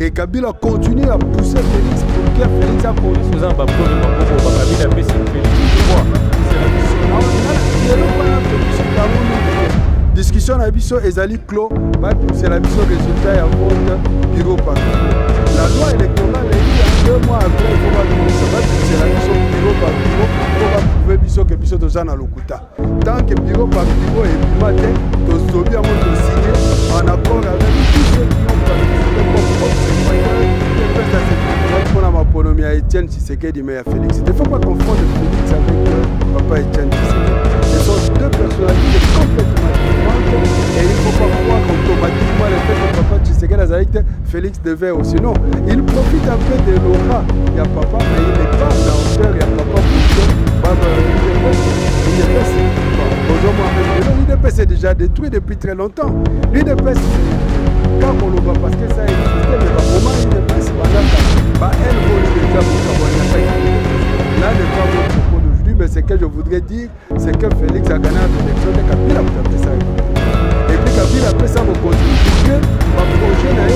Et Kabila continue à pousser Félix pour que Félix a connu. Discussion à Bisso et Zali Clos, c'est la mission résultat et à vote bureau par bureau. La loi électorale est dit à 2 mois après, il faut c'est la mission bureau par bureau, il faut prouver Bisso que Bisso de Jean à l'Okuta. Tant que bureau par bureau et puis matin, tu as bien signé en accord avec tous ceux qui ont participé pour la maponomie à Etienne Tshisekedi mais à Félix. Il ne faut pas confondre Félix avec papa Etienne Tshisekedi. Ce sont deux personnalités complètement différentes et il ne faut pas croire automatiquement le fait que papa Tshisekedi a Félix devait aussi. Non, il profite un peu de l'aura. Il y a papa, mais il n'est pas à la hauteur. Il y a papa pour l'UDPS est déjà détruit depuis très longtemps. L'UDPS, quand on le voit, parce que ça a existé, mais comment l'UDPS, elle vaut déjà pour là, n'est pas mon propos d'aujourd'hui, mais ce que je voudrais dire, c'est que Félix a gagné l'élection de Kabila pour faire ça. Et puis Kabila après ça, vous continuez, ma projet n'a pas.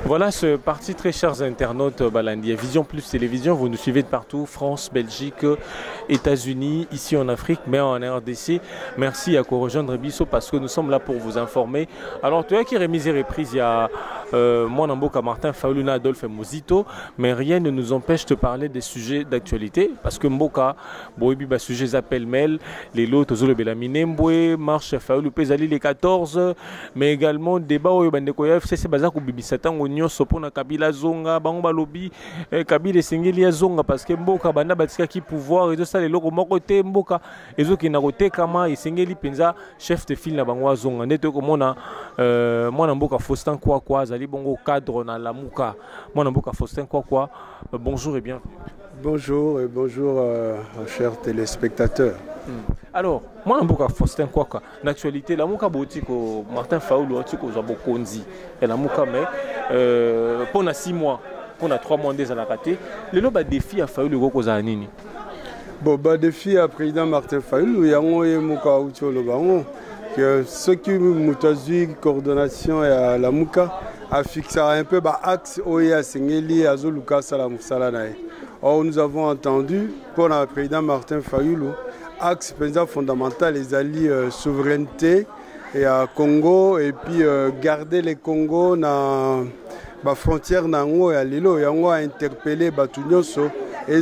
Voilà ce parti, très chers internautes Balandi. Vision Plus Télévision, vous nous suivez de partout, France, Belgique, États-Unis, ici en Afrique, mais en RDC. Merci à rejoindre Bisso parce que nous sommes là pour vous informer. Alors, tu as qui remise et reprise, il y a mon amboka Martin Faouluna, Adolphe et Mozito, mais rien ne nous empêche de parler des sujets d'actualité parce que Mboka, Boibi, sujet appel mail, les lots, Tozolo Belamine, Mboué, marche Faoulou Pézali les 14, mais également débat au Bandekoyev, c'est Bazak ou Bibisatan. Sopona Kabila Zonga, Bangba Lobby, Kabila Sengeli Zonga, parce que Mboka Banda Batika qui pouvoir, et de ça les logos Mokote, Mboka, et zo qui n'a roté Kama, et Sengeli Penza, chef de file na Bangwa Zonga, net comme mon Mboka Faustin quoi, Zali Bongo cadre na la Mouka, mon Mboka Faustin quoi, bonjour et bienvenue. Bonjour et bonjour chers téléspectateurs. Alors, moi, je suis Faustin Kwaka. L'actualité, la Mouka Botiko, Martin Faoulou, Otiko, Zabokonzi, et la Mouka, mais pendant 6 mois, pendant 3 mois, des à la raté, le lot défi à Faoulou Gokozanini. Bon, défi à président Martin Faoulou, il y a un Mouka Outio Lobango, que ceux qui ont coordination et à la Mouka, a fixé un peu l'axe Oya Sengeli, Azoluka Salam Salanae. Or, nous avons entendu, pour le président Martin Fayoulou, axe fondamental, les alliés souveraineté et à Congo, et puis garder les Congo dans la frontière Nango et à Lilo. Et on a interpellé Batunyoso, et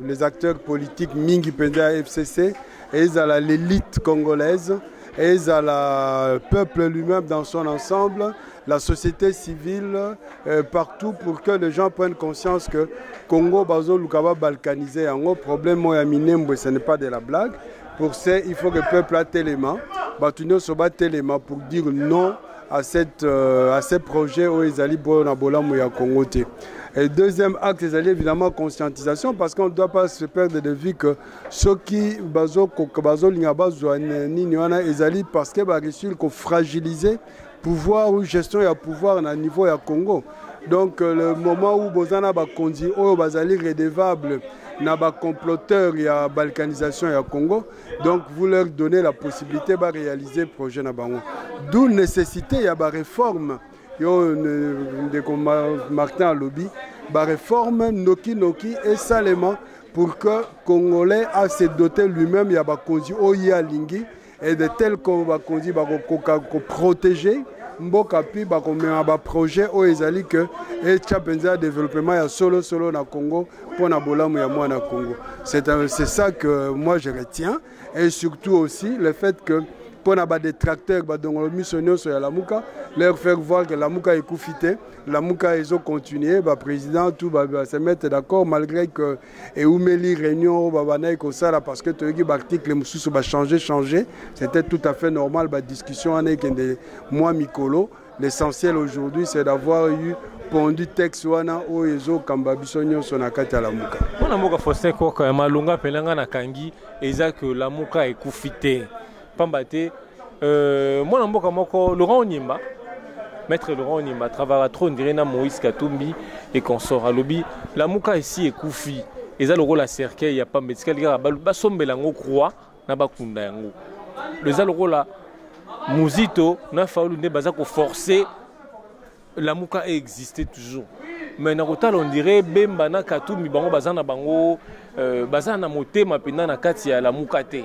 les acteurs politiques Mingi Penza FCC, et l'élite congolaise, et le peuple lui-même dans son ensemble, la société civile, partout pour que les gens prennent conscience que Congo, Bazo, Lukaba, balkanisé, en gros, problème, moi, Minembo, ce n'est pas de la blague. Pour ça, il faut que le peuple ait téléma, Batunyo Soba téléma pour dire non à ces projets où ils allaient pour Nabola, Mouya Congo. Et deuxième acte, c'est évidemment conscientisation parce qu'on ne doit pas se perdre de vue que ceux qui Bazo, Lingaba, Zouani, ils allaient parce que réussir à fragiliser pouvoir ou gestion et pouvoir à niveau du Congo. Donc le moment où Bozana va conduire, où Bazali redevable, n'a pas comploteur et à balkanisation et à Congo, donc vous leur donnez la possibilité de réaliser le projet Nabango. D'où nécessité, il y a des réformes. Comme Martin a lobby, des réformes Noki et Salema pour que le Congolais a se doté lui-même, il y a des conduits Oya Lingi et de tels qu'on va conduire, protéger. Mboka pi ba un projet au ezali que et chapenza développement ya solo na Congo pour na bolamu ya moi na Congo. C'est ça que moi je retiens et surtout aussi le fait que pour na ba détracteurs ba dongolo missionnaire sur la Mouka leur faire voir que la Mouka est coufité, la Mouka ils ont continué ba président tout ba se mettre d'accord malgré que et oumeli réunion ba banaï ko ça parce que tu as article mususu ba changer, c'était tout à fait normal ba discussion avec moi Mikolo. L'essentiel aujourd'hui c'est d'avoir eu pondu texte wana o ezo kamba bisonyo sona kati la Mouka. Mona Mboka Faustin Kwaka malunga pelanga na kangi eza que la Mouka est coufité. Pambate, moi Mboka moko Laurent Onyimba, maître Laurent Onyimba travaille trop Ndirena Moïse Katumbi et consort à lobby. La Mouka ici est koufi. Et ça le rôle à cercueil, il y a pas médical, il y a ba sombelango croix na bakunda yango. Le za le rôle à Muzito na faulu ne bazako forcer Lamuka existait toujours. Mais on dirait Bemba na Katumbi bango bazana bango bazana motema penda na kati ya Lamuka te.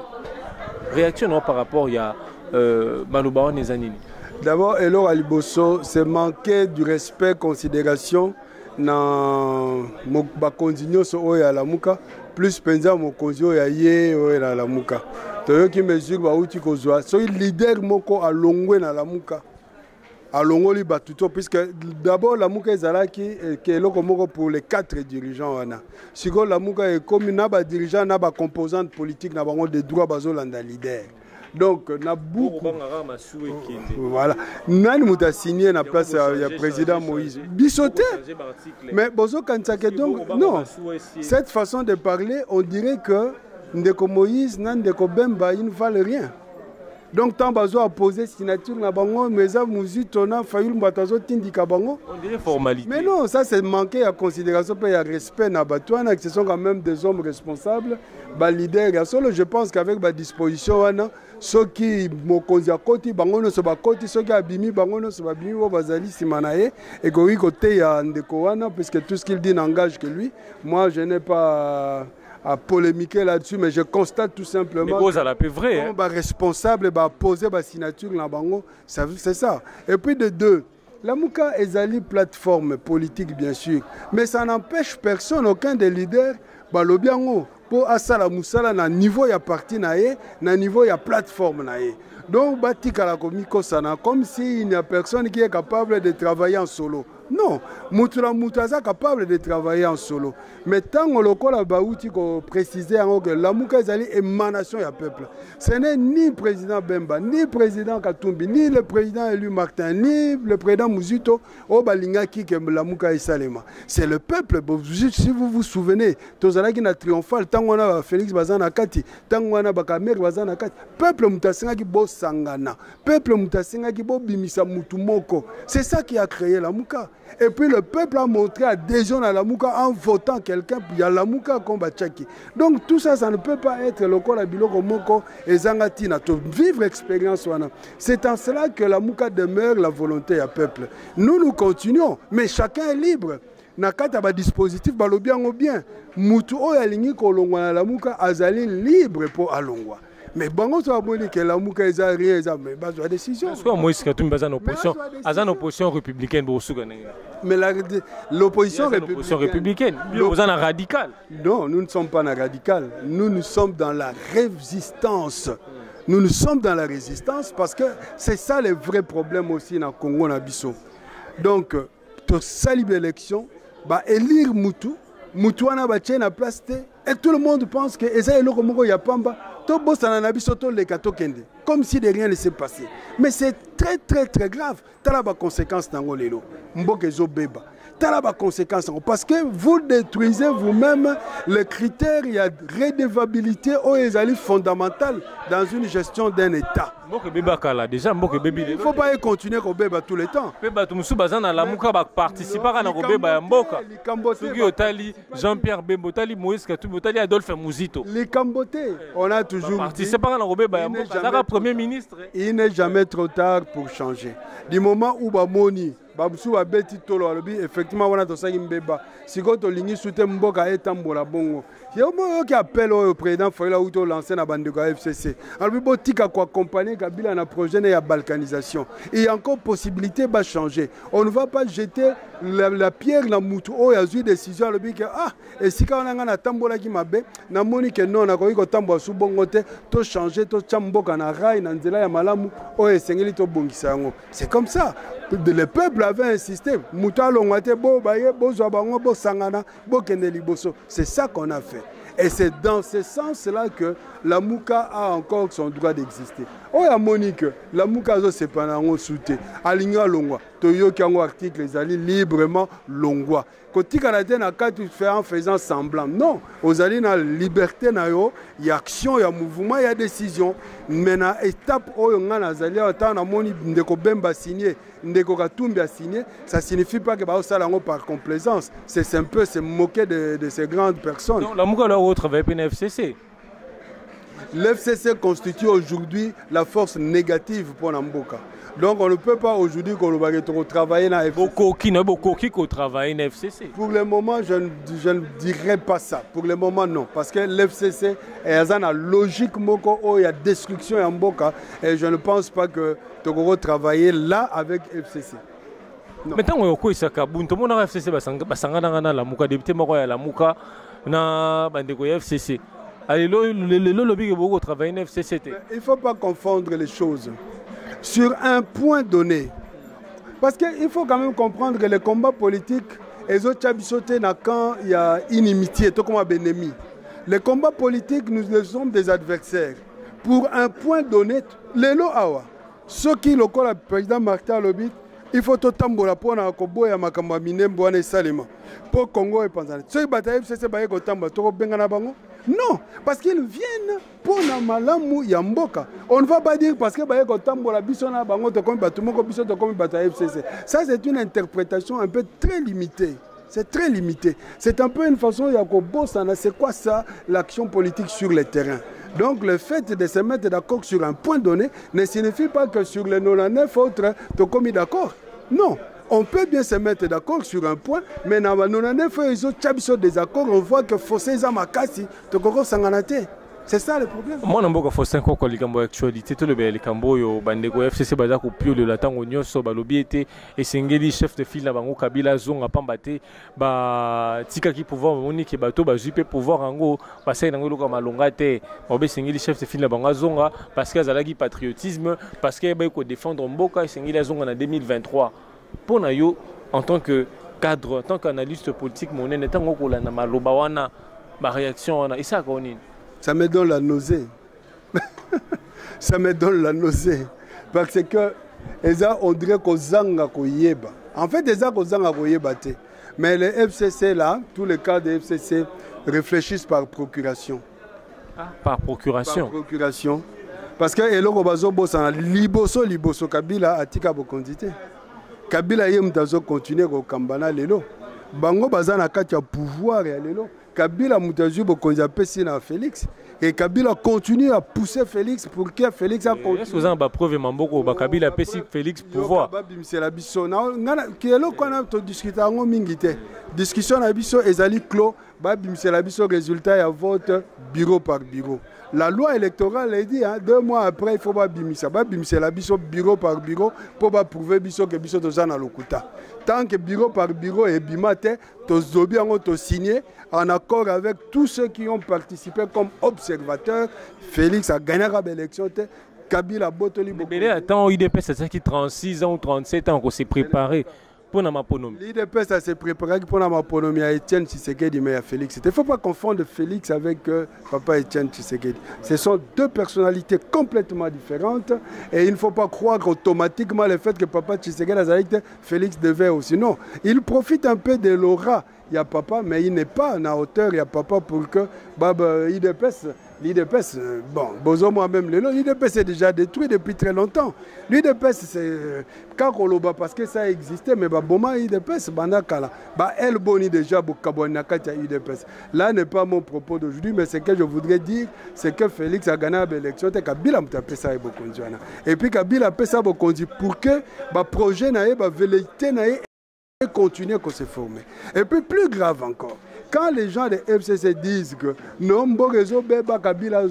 Réaction par rapport ya Maloba Nezanini. D'abord, Elor Aliboso, c'est manquer du respect, considération dans ma condition sur Lamuka, plus penza mon condition ya ye na Lamuka. Toyo qui mesure ba uti kozwa, so leader moko a longwe na Lamuka. A longoli batuto puisque d'abord Lamuka ezalaki que eloko moko pour les 4 dirigeants wana. Siko Lamuka est comme na ba dirigeant na ba composante politique na bango de droit bazolanda leader. Donc, na beaucoup. Voilà. Nani muta signé na place ya président Moïse. Bissoté. Mais bozo kansake donc non. Cette façon de parler, on dirait que Ndeko Moïse, Ndeko Bemba, ils ne valent rien. Donc, tant bazo a posé signature na bango, mais ça muzito na fayul mbatazo tindika bango. On dirait formalité. Mais non, ça c'est manquer à considération, il y a respect na batouana, ce sont quand même des hommes responsables, ba leader. Solo je pense qu'avec ba disposition wana, ceux qui mokonzi a koti bango no so ba koti, ceux qui abimi bango no so ba bimi wo bazali simanaye et ko côté ya ndeko wana puisque tout ce qu'il dit n'engage que lui. Moi je n'ai pas à polémiquer là-dessus, mais je constate tout simplement que vrai, responsable va poser la signature dans bango, c'est ça. Et puis de deux, Lamuka est une plateforme politique bien sûr, mais ça n'empêche personne, aucun des leaders, balobiango pour asala musala na niveau ya parti nae, na niveau ya plateforme nae. Donc batika la komiko sana comme s'il n'y a personne qui est capable de travailler en solo. Non, Moutoula Moutaza capable de travailler en solo. Mais tant que le Baouti préciser que Lamuka est émanation du peuple. Ce n'est ni le président Bemba, ni le président Katumbi, ni le président élu Martin, ni le président Mouzito, au Balingaki que Lamuka est Salema. C'est le peuple. Si vous vous souvenez, Tozalaki na triomphal, tant qu'on a Félix Bazana Kati, tant qu'on a Bakamer Bazana Kati, peuple Moutasenga qui bo Sangana, peuple Moutasenga qui bo Bimisa Moutumoko. C'est ça qui a créé Lamuka. Et puis le peuple a montré adhésion à Lamuka en votant quelqu'un, puis il y a Lamuka combat Tchaki. Donc tout ça, ça ne peut pas être le corps Biloko Moko et Zangatina. Vivre l'expérience. C'est en cela que Lamuka demeure la volonté du peuple. Nous continuons, mais chacun est libre. Nakata ba dispositif balobian ou bien. Mutu o yalingi kolongwa na Lamuka azali libre pour alongwa. Mais bon, ça va dire que la Mouka est arrivée, mais base de décision. Est-ce que moi, c'est que tu me bases en opposition républicaine pour mais l'opposition républicaine, vous êtes radical. Non, nous ne sommes pas radical. Nous sommes dans la résistance. Nous sommes dans la résistance parce que c'est ça le vrai problème aussi dans le Congo Nabiso. Donc, pour saluer l'élection, élire Moutou, Moutou na ba tient la place et tout le monde pense que Eza Eloko Moko Yapamba. Comme si de rien ne s'est passé. Mais c'est très grave. T'as la conséquence dans le beba. T'as la conséquence parce que vous détruisez vous-même les critères de redevabilité fondamentale dans une gestion d'un État. Il ne faut pas continuer à beba tout le temps. Jean-Pierre Bembo, Moïse Katumbi, Adolphe Mouzito. Les Cambotés, on a toujours dit, Premier ministre. Il n'est jamais trop tard pour changer. Du moment où Bamoni, Babsou Abeti Tolo, effectivement, on a tout ça qui mbeba. Si quand on ligne soutient Mboka et Tambola Bongo, il y a un qui appelle au président Foyla Outo lancer la bande de FCC. Alors, il faut accompagner Kabila dans le projet de la balkanisation. Il y a encore possibilité de changer. On ne va pas jeter la pierre dans le moutou. Il y a eu une décision. Et si on a un tambola qui m'a bé, na moni que non, on a ko tambola sous bongote, to changer, to chamboka na rai, na nzela ya malamu, et sengeli to bongisa yango. C'est comme ça. Le peuple avait insisté. Mouta longate bo baye bo zobango bo sangana bo kendeli boso. C'est ça qu'on a fait. Et c'est dans ce sens-là que la Mouka a encore son droit d'exister. Oh, il y a Monique, la Mouka c'est pas un soutien. Aligna Longwa, Toyo qui a un article, les alliés librement Longwa. Quand tu as en faisant semblant. Non, aux alliés, il y a liberté, il y a action, il y a mouvement, il y a décision. Mais à l'étape où on a les alliés, on a Moni Ndeko Bemba signé, Ndeko Katumbi a signé, ça ne signifie pas que ça par complaisance. C'est un peu se moquer de ces grandes personnes. Non, la Mouka travaille PNFCC. l'FCC constitue aujourd'hui la force négative pour Namboka. Donc on ne peut pas aujourd'hui travailler dans FCC. Beaucoup travailler dans FCC. Pour le moment, je ne dirais pas ça. Pour le moment, non. Parce que l'FCC est une logique où il y a destruction en Mboka. Et je ne pense pas que tu vas travailler là avec FCC. Maintenant, on a ça Kabun. Tout le monde a FCC. La Mouka député Moko la Mouka na bandeko FCC. Allez, le lobby beaucoup travailler dans FCC. Il ne faut pas confondre les choses. Sur un point donné, parce qu'il faut quand même comprendre que les combats politiques, les autres quand il y a inimitié, tout comme un ennemi. Les combats politiques, nous sommes des adversaires. Pour un point donné, les lois, ceux qui le président Martin Lobit, il faut tout tambour pour na kobo ya makamba minembo wana salima pour Congo et Tanzanie. Ceux qui bataillent c'est pas ko tamba to benga na bango. Non, parce qu'ils viennent pour na malamu ya mboka. On ne va pas dire parce que ba ko tambola biso na bango to comme batumo ko biso to comme bataille FCC. Ça c'est une interprétation un peu très limitée. C'est très limité. C'est un peu une façon c'est quoi ça l'action politique sur le terrain. Donc le fait de se mettre d'accord sur un point donné ne signifie pas que sur les 99 autres, tu as commis d'accord. Non, on peut bien se mettre d'accord sur un point, mais dans les 99 ils ont des accords, on voit que fossé Zamakasi, tu as sanganate. C'est ça le problème. Moi, je suis fossin quand les cambo actualité, tout le bien les cambo yo bandeko FCC baza ko pio le latango nyoso balobi été et sengeli chef de file na bango Kabila zonga pambate ba tika ki pouvoir monique bato ba jupe pouvoir ango passer nango loka malonga te obe sengeli chef de file na bango zonga parce que azalaki patriotisme parce que ba ko défendre mboka sengeli zonga na 2023 pour na yo en tant que cadre en tant qu'analyste politique monene tango ko la na maloba wana ba réaction wana isa ko nini. Ça me donne la nausée. Ça me donne la nausée. Parce que, on dirait qu'on zanga koyeba. En fait, les gens zanga koyeba. Mais les FCC là, tous les cas des FCC réfléchissent par procuration. Ah, par procuration. Par procuration. Parce que eloko bazo bossa liboso Kabila atika bokondité. Kabila yem tazo continuer ko kambana lelo. Bango bazana kati ya pouvoir ya lelo. Kabila Moutazu Bokonzi na Félix et Kabila continue à pousser Félix pour que Félix a continué. Est-ce que vous avez preuve Mamboko Kabila pesi Félix pouvoir? C'est la biso. Qui est là qu'on a discuté en mingité. Discussion à biso ezali clos. C'est la biso résultat à vote bureau par bureau. La loi électorale a dit 2 mois après il faut pas bimisa. C'est la biso bureau par bureau pour prouver biso que biso tozana lokuta. Tant que bureau par bureau et bimate, tozobi ango to signé en accord avec tous ceux qui ont participé comme observateurs. Félix a gagné l'élection. Kabila Botoli Boko. Mais attends, IDP c'est qui 36 ans ou 37 ans qu'on s'est préparé pour la maponomie. L'IDP ça s'est préparé pour la maponomie à Etienne Tshisekedi mais à Félix. Il ne faut pas confondre Félix avec papa Etienne Tshisekedi. Ce sont 2 personnalités complètement différentes et il ne faut pas croire automatiquement le fait que papa Tshisekedi a dit Félix devait aussi. Non, il profite un peu de l'aura. Il y a papa, mais il n'est pas à hauteur, il y a papa pour que l'IDPS, bon, Bozo moi-même, l'IDPS est déjà détruit depuis très longtemps. L'IDPS, c'est Kakoloba parce que ça existait, mais Boma l'IDPS, Banakala, El Boni déjà, Bokabonakata l'IDPS. Là n'est pas mon propos d'aujourd'hui, mais ce que je voudrais dire, c'est que Félix a gagné l'élection, et Kabila m'a tapé ça et puis Kabila a fait ça pour que le projet n'a pas velléité et continuer à se former. Et puis plus grave encore, quand les gens de FCC disent que non, Kabila,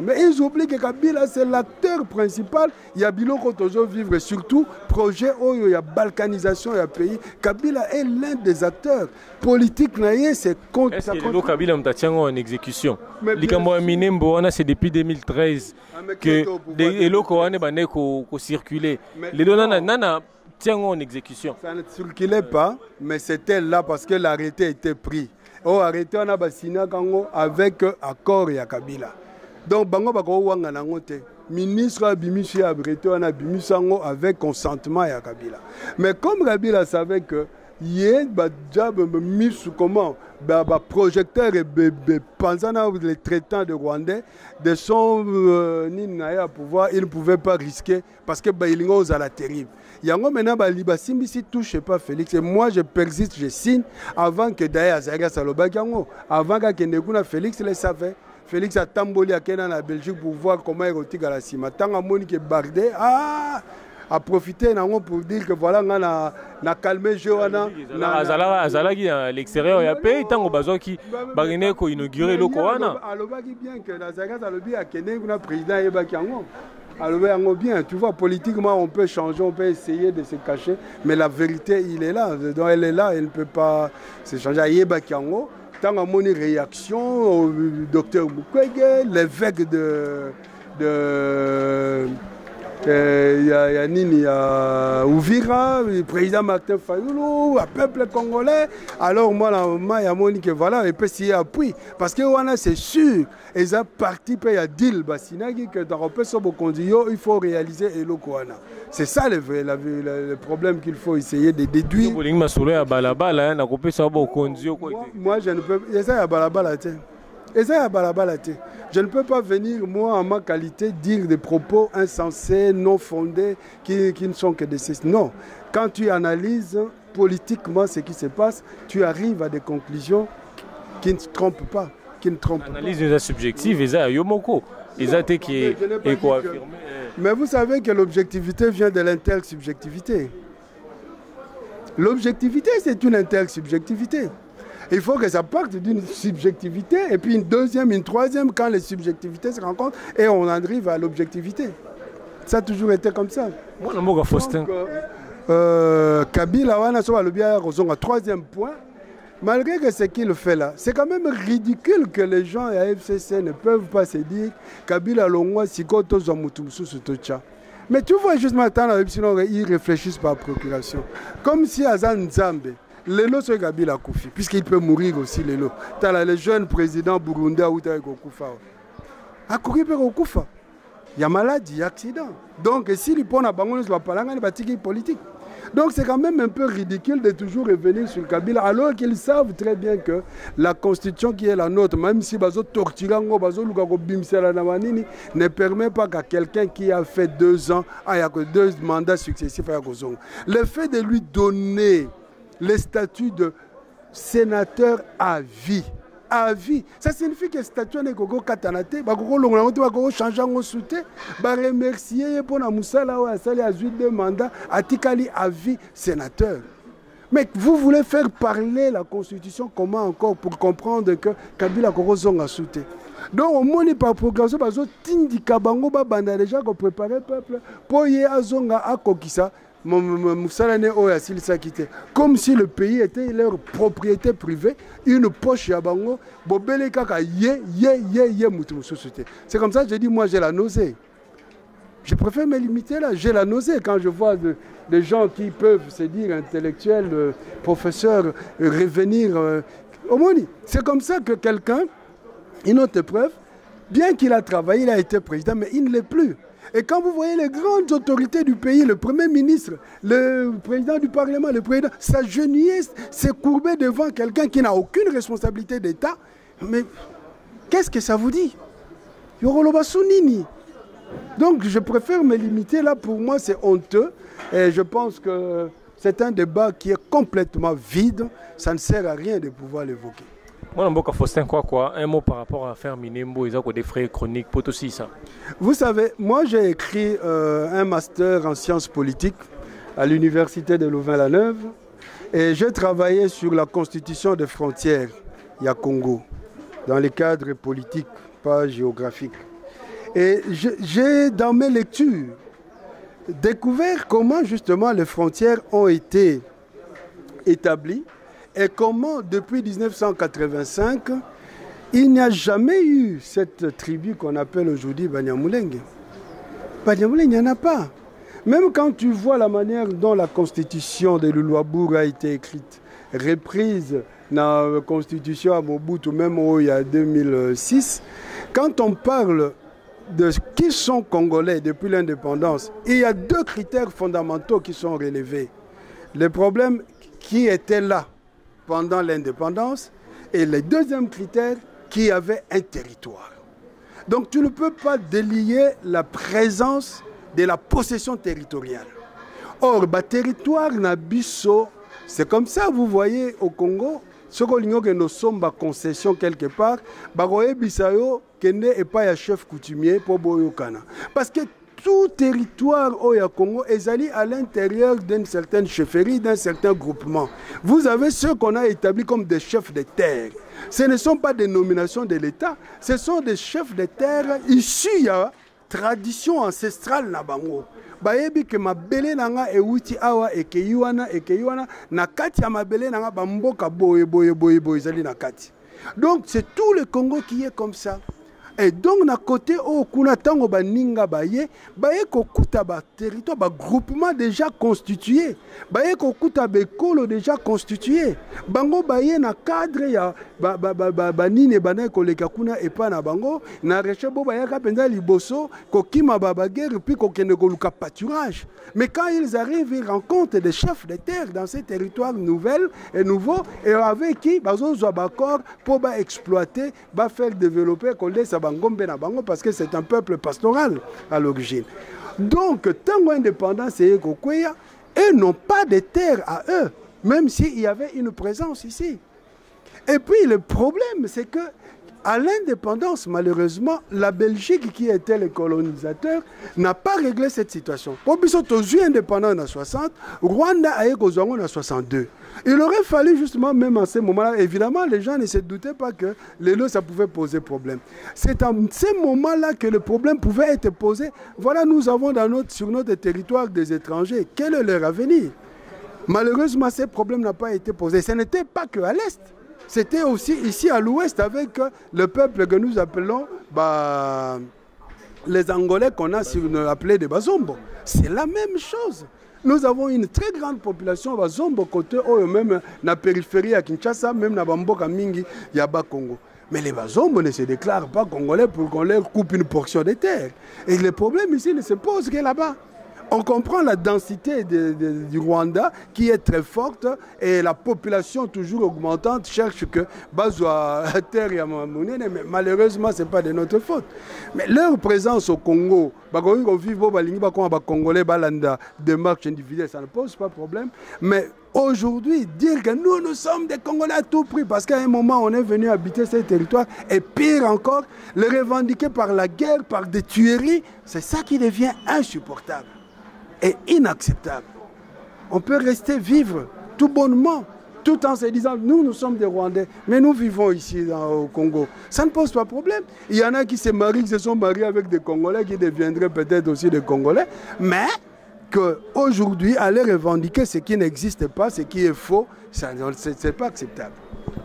mais ils oublient que Kabila c'est l'acteur principal. Il y a Biloko Tozo vivre, surtout projet où il y a balkanisation, il y a pays. Kabila est l'un des acteurs politiques. C'est contre. Est-ce que le Kabila est en exécution? C'est depuis 2013 que les locaux ont circulé. Les nana en exécution. Ça ne circulait pas, mais c'était là parce que l'arrêté était pris. On a arrêté on a signé avec accord et Kabila. Donc bango bako wanga nangote. Ministre Abimisi a arrêté on a bimisango avec consentement et Kabila. Mais comme Kabila savait que hier job mis sous comment projecteur et pensant les traitants de Rwandais de son à pouvoir, il ne pouvait pas risquer parce que Bailingo a la terrible. Yango maintenant Baliba Simbisi touche pas Félix et moi je persiste, je signe avant que d'ailleurs Azaria Saloba Yango avant que Kendekuna Félix le savait. Félix a tamboli à la Belgique pour voir comment il retire à la cima. Tant à Monique Bardé, a profité pour dire que voilà, on a calmé Johanna. Azalagi à l'extérieur, il y a payé tant au besoin qui barine ko inaugurer le Corona. Alors bien que Nazaret a le bien que le président Ebakiango. Alors bien, tu vois, politiquement on peut changer, on peut essayer de se cacher, mais la vérité il est là. Donc elle est là, elle ne peut pas se changer. À Ebakiango, tant à mon réaction au docteur Mukwege, l'évêque de il y a Ouvira, le président Martin Fayoulou, le peuple congolais. Alors moi, il y a mon que voilà, et puis s'il y a appui. Parce que c'est sûr, ils ont parti, il y a deal, que dans le il faut réaliser Elo Kouana. C'est ça le problème qu'il faut essayer de déduire. Moi, je ne peux pas. Je ne peux pas venir, moi, en ma qualité, dire des propos insensés, non fondés, qui ne sont que des... Non. Quand tu analyses politiquement ce qui se passe, tu arrives à des conclusions qui ne te trompent pas. L'analyse est subjective, et ça, Yomoko. Mais vous savez que l'objectivité vient de l'intersubjectivité. L'objectivité, c'est une intersubjectivité. Il faut que ça parte d'une subjectivité, et puis une deuxième, une troisième, quand les subjectivités se rencontrent, et on arrive à l'objectivité. Ça a toujours été comme ça. Moi, je Faustin. Kabila, on a le troisième point. Malgré que ce qu'il fait là, c'est quand même ridicule que les gens à FCC ne peuvent pas se dire Kabila Longwa Sikoto Zamutumsu Sutocha. Mais tu vois juste maintenant, ils réfléchissent par procuration. Comme si Azan Nzambe. Lelo c'est Kabila Koufi, puisqu'il peut mourir aussi Lelo. Tu as le jeune président burundais où tu as Koufa. A courir pour Koufa. Il y a maladie, il y a accident. Donc s'il prend à Bangones, il va parler de politique. Donc c'est quand même un peu ridicule de toujours revenir sur Kabila, alors qu'ils savent très bien que la constitution qui est la nôtre, même si Bazo Tortirango, Bazo Lugago Bimsela Namanini, ne permet pas qu'à quelqu'un qui a fait 2 ans, deux mandats successifs à Yakozong, le fait de lui donner le statut de sénateur à vie. À vie. Ça signifie que le statut n'est pas katanate, changer en soutien, remercier pour la Moussala ou à 2 mandats, à Tikali à vie sénateur. Mais vous voulez faire parler la Constitution comment encore pour comprendre que Kabila Korozong a soutenu. Donc au moins par programme, Tindi Kabango Banda déjà qu'on prépare le peuple pour y azonga à Kokisa. Comme si le pays était leur propriété privée, une poche à Bango, c'est comme ça que je dis, moi j'ai la nausée. Je préfère me limiter là, j'ai la nausée quand je vois des gens qui peuvent se dire intellectuels, professeurs, revenir. C'est comme ça que quelqu'un, une autre preuve, bien qu'il a travaillé, il a été président, mais il ne l'est plus. Et quand vous voyez les grandes autorités du pays, le Premier ministre, le président du Parlement, le président, s'agenouiller, se courber devant quelqu'un qui n'a aucune responsabilité d'État, mais qu'est-ce que ça vous dit? Donc je préfère me limiter là, pour moi c'est honteux, et je pense que c'est un débat qui est complètement vide, ça ne sert à rien de pouvoir l'évoquer. Moi, Faustin, un mot par rapport à faire Minembo, ils ont des frais chroniques, aussi ça. Vous savez, moi j'ai écrit un master en sciences politiques à l'université de Louvain-la-Neuve et j'ai travaillé sur la constitution des frontières, il y a Congo, dans les cadres politiques, pas géographiques. Et j'ai, dans mes lectures, découvert comment justement les frontières ont été établies. Et comment, depuis 1985, il n'y a jamais eu cette tribu qu'on appelle aujourd'hui Banyamulenge. Banyamulenge, il n'y en a pas. Même quand tu vois la manière dont la constitution de Luluabourg a été écrite, reprise dans la constitution à Mobutu, même il y a 2006, quand on parle de qui sont Congolais depuis l'indépendance, il y a 2 critères fondamentaux qui sont relevés. Les problèmes qui étaient là pendant l'indépendance, et le deuxième critère, qui avait un territoire. Donc tu ne peux pas délier la présence de la possession territoriale. Or, le territoire Nabiso, c'est comme ça, vous voyez au Congo, ce que nous sommes en concession quelque part, kende et pas ya chef coutumier pour boyokana. Parce que tout territoire au Congo est allé à l'intérieur d'une certaine chefferie, d'un certain groupement. Vous avez ceux qu'on a établis comme des chefs de terre. Ce ne sont pas des nominations de l'État, ce sont des chefs de terre issus de la tradition ancestrale na bango. Bayebi ke mabele nanga euti awa ekeyuana na kati ya mabele nanga bamboka boye zali na kati. Donc c'est tout le Congo qui est comme ça. Et donc, na côté au kuna tango baninga baye kokuta ba territoire ba groupement déjà constitué, baye kokuta be kolo déjà constitué. Bango baye na cadre ya nine bana koleka kuna epa na bango na reche bo baye ka penza liboso kokima ba guerre puis kokende koluka pâturage. Mais quand ils arrivent, ils rencontrent des chefs de terre dans ces territoires nouveaux et avec qui bazo zo bakor pour exploiter, faire développer kolé sa parce que c'est un peuple pastoral à l'origine. Donc, tant indépendance et Kokwea, eux n'ont pas de terre à eux, même s'il y avait une présence ici. Et puis le problème, c'est que à l'indépendance, malheureusement, la Belgique, qui était le colonisateur, n'a pas réglé cette situation. Pour que indépendant en 60, Rwanda a été en 62. Il aurait fallu justement, même en ce moment-là, évidemment, les gens ne se doutaient pas que les lots, ça pouvait poser problème. C'est en ce moment-là que le problème pouvait être posé. Voilà, nous avons sur notre territoire des étrangers. Quel est leur avenir? Malheureusement, ce problème n'a pas été posé. Ce n'était pas qu'à l'Est. C'était aussi ici à l'Ouest avec le peuple que nous appelons les Angolais qu'on a appelés des Bazombo. C'est la même chose. Nous avons une très grande population Bazombo côté même la périphérie à Kinshasa, même dans Bamboka Mingi, Yaba Congo. Mais les Bazombo ne se déclarent pas congolais pour qu'on leur coupe une portion de terre. Et le problème ici ne se pose que là-bas. On comprend la densité du Rwanda qui est très forte et la population toujours augmentante cherche que Bazwa terre et mais malheureusement ce n'est pas de notre faute. Mais leur présence au Congo, Congolais, démarche individuelle, ça ne pose pas de problème. Mais aujourd'hui, dire que nous sommes des Congolais à tout prix, parce qu'à un moment on est venu habiter ces territoires, et pire encore, les revendiquer par la guerre, par des tueries, c'est ça qui devient insupportable. Est inacceptable. On peut rester vivre tout bonnement, tout en se disant, nous sommes des Rwandais, mais nous vivons ici au Congo. Ça ne pose pas de problème. Il y en a qui se marient, qui se sont mariés avec des Congolais, qui deviendraient peut-être aussi des Congolais, mais qu'aujourd'hui, aller revendiquer ce qui n'existe pas, ce qui est faux, ce n'est pas acceptable.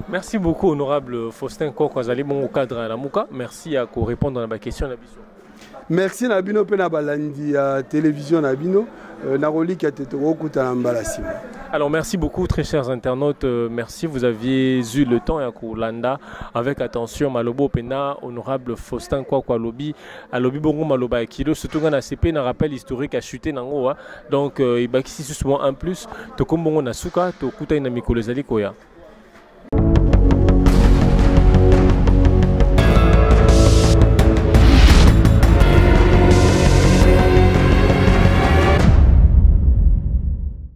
Merci beaucoup, honorable Faustin Kokwazali, bon cadre à la Mouka. Merci à répondre à ma question. Merci Nabino Pena Balandi à télévision Nabino Naroli qui a été Alors merci beaucoup très chers internautes, merci, vous aviez eu le temps à Koulanda avec attention Malobo Pena, honorable Faustin Kwakwa Lobi, à Lobi Bongo Maloba Kilo, surtout quand on a CP un rappel historique à chuter Nangoa, donc il y a souvent un plus, to Kombongo Nasuka, to Kuta Inamiko les Alikoya.